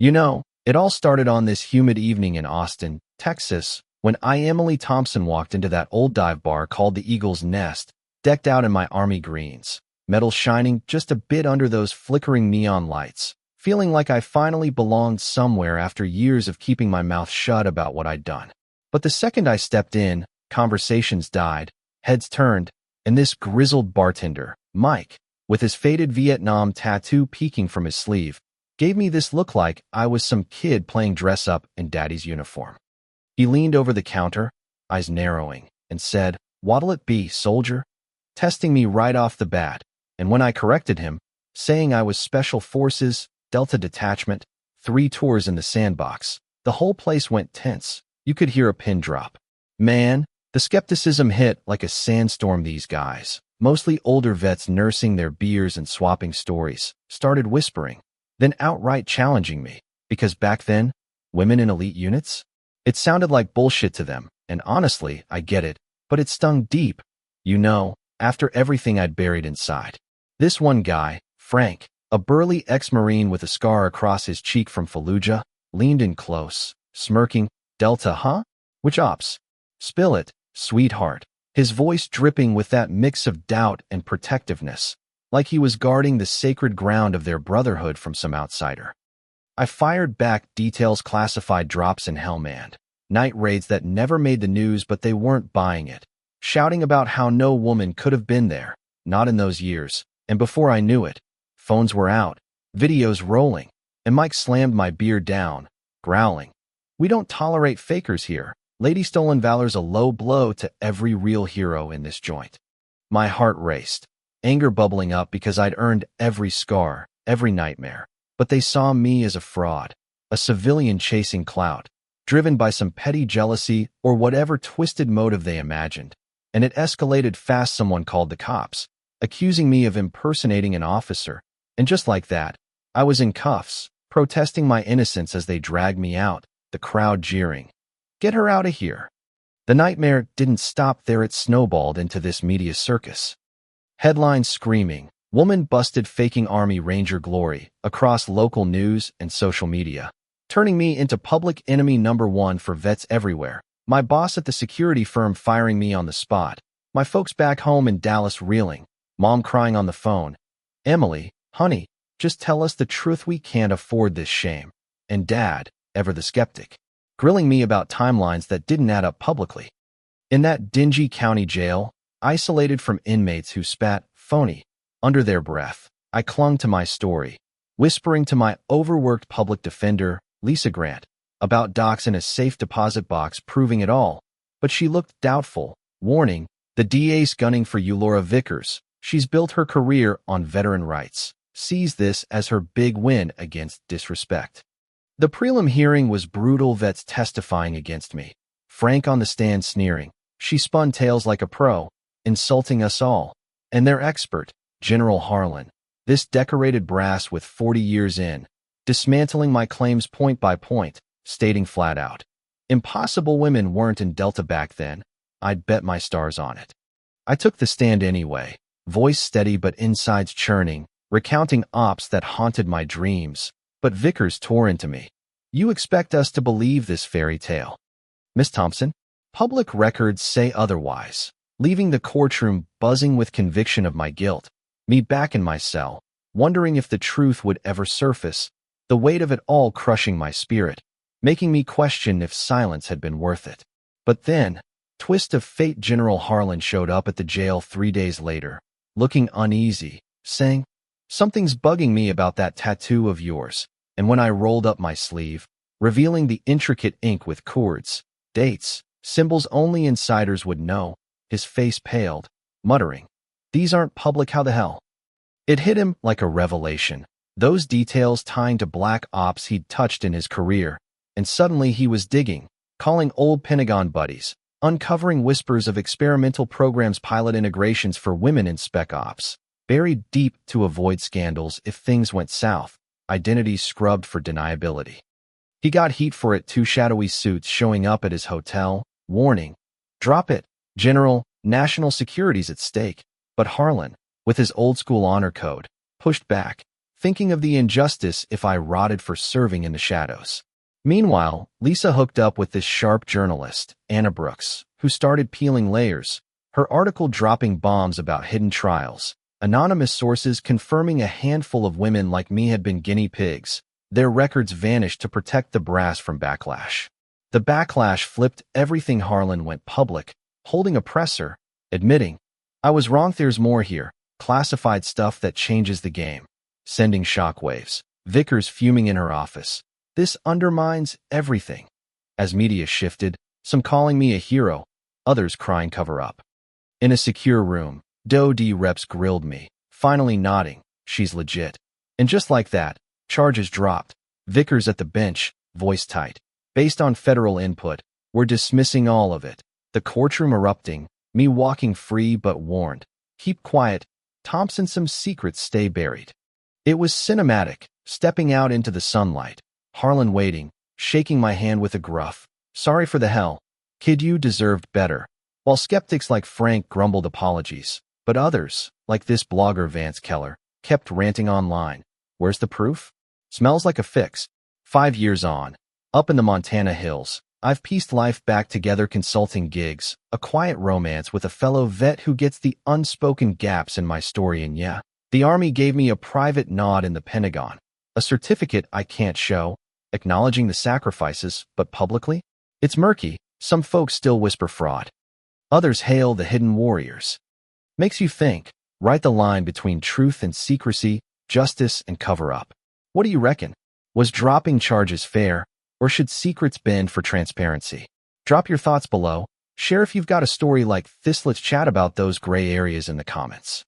It all started on this humid evening in Austin, Texas, when Emily Thompson walked into that old dive bar called the Eagle's Nest, decked out in my army greens, metal shining just a bit under those flickering neon lights, feeling like I finally belonged somewhere after years of keeping my mouth shut about what I'd done. But the second I stepped in, conversations died, heads turned, and this grizzled bartender, Mike, with his faded Vietnam tattoo peeking from his sleeve, gave me this look like I was some kid playing dress-up in daddy's uniform. He leaned over the counter, eyes narrowing, and said, "What'll it be, soldier?" Testing me right off the bat, and when I corrected him, saying I was Special Forces, Delta Detachment, 3 tours in the sandbox, the whole place went tense. You could hear a pin drop. Man, the skepticism hit like a sandstorm. These guys, mostly older vets nursing their beers and swapping stories, started whispering, then outright challenging me, because back then, women in elite units? It sounded like bullshit to them, and honestly, I get it, but it stung deep, after everything I'd buried inside. This one guy, Frank, a burly ex-Marine with a scar across his cheek from Fallujah, leaned in close, smirking. "Delta, huh? Which ops? Spill it, sweetheart." His voice dripping with that mix of doubt and protectiveness, like he was guarding the sacred ground of their brotherhood from some outsider. I fired back details: classified drops in Hellman, night raids that never made the news, but they weren't buying it, shouting about how no woman could have been there, not in those years, and before I knew it, phones were out, videos rolling, and Mike slammed my beer down, growling, "We don't tolerate fakers here. Lady Stolen Valor's a low blow to every real hero in this joint." My heart raced, anger bubbling up because I'd earned every scar, every nightmare, but they saw me as a fraud, a civilian chasing clout, driven by some petty jealousy or whatever twisted motive they imagined, and it escalated fast. Someone called the cops, accusing me of impersonating an officer, and just like that, I was in cuffs, protesting my innocence as they dragged me out, the crowd jeering, "Get her out of here." The nightmare didn't stop there. It snowballed into this media circus. Headlines screaming, "Woman busted faking Army Ranger glory," across local news and social media, turning me into public enemy number one for vets everywhere. My boss at the security firm firing me on the spot. My folks back home in Dallas reeling. Mom crying on the phone, "Emily, honey, just tell us the truth. We can't afford this shame." And Dad, ever the skeptic, grilling me about timelines that didn't add up publicly. In that dingy county jail, isolated from inmates who spat "phony" under their breath, I clung to my story, whispering to my overworked public defender, Lisa Grant, about docs in a safe deposit box proving it all, but she looked doubtful, warning, "The DA's gunning for you, Laura Vickers. She's built her career on veteran rights. Sees this as her big win against disrespect." The prelim hearing was brutal. Vets testifying against me. Frank on the stand sneering. She spun tales like a pro, insulting us all. And their expert, General Harlan, this decorated brass with 40 years in, dismantling my claims point by point, stating flat out, impossible. Women weren't in Delta back then. I'd bet my stars on it. I took the stand anyway, voice steady but insides churning, recounting ops that haunted my dreams. But Vickers tore into me. "You expect us to believe this fairy tale, Miss Thompson? Public records say otherwise." Leaving the courtroom buzzing with conviction of my guilt, me back in my cell, wondering if the truth would ever surface, the weight of it all crushing my spirit, making me question if silence had been worth it. But then, twist of fate, General Harlan showed up at the jail 3 days later, looking uneasy, saying, "Something's bugging me about that tattoo of yours." And when I rolled up my sleeve, revealing the intricate ink with chords, dates, symbols only insiders would know, his face paled, muttering, "These aren't public. How the hell?" It hit him like a revelation, those details tying to black ops he'd touched in his career, and suddenly he was digging, calling old Pentagon buddies, uncovering whispers of experimental programs, pilot integrations for women in spec ops, buried deep to avoid scandals if things went south, identities scrubbed for deniability. He got heat for it too. Shadowy suits showing up at his hotel, warning, "Drop it, General, national security's at stake." But Harlan, with his old-school honor code, pushed back, thinking of the injustice if I rotted for serving in the shadows. Meanwhile, Lisa hooked up with this sharp journalist, Anna Brooks, who started peeling layers, her article dropping bombs about hidden trials, anonymous sources confirming a handful of women like me had been guinea pigs. Their records vanished to protect the brass from backlash. The backlash flipped everything. Harlan went public, holding a presser, admitting, "I was wrong, there's more here, classified stuff that changes the game," sending shockwaves. Vickers fuming in her office. "This undermines everything." As media shifted, some calling me a hero, others crying cover up. In a secure room, DOD reps grilled me, finally nodding, "She's legit." And just like that, charges dropped. Vickers at the bench, voice tight. "Based on federal input, we're dismissing all of it." The courtroom erupting, me walking free but warned. "Keep quiet, Thompson, some secrets stay buried." It was cinematic, stepping out into the sunlight. Harlan waiting, shaking my hand with a gruff, "Sorry for the hell. Kid, you deserved better." While skeptics like Frank grumbled apologies, but others, like this blogger Vance Keller, kept ranting online. Where's the proof? Smells like a fix. 5 years on, up in the Montana hills, I've pieced life back together, consulting gigs, a quiet romance with a fellow vet who gets the unspoken gaps in my story, and yeah, the Army gave me a private nod in the Pentagon, a certificate I can't show, acknowledging the sacrifices, but publicly? It's murky. Some folks still whisper fraud. Others hail the hidden warriors. Makes you think, right the line between truth and secrecy, justice and cover-up. What do you reckon? Was dropping charges fair, or should secrets bend for transparency? Drop your thoughts below. Share if you've got a story like this. Let's chat about those gray areas in the comments.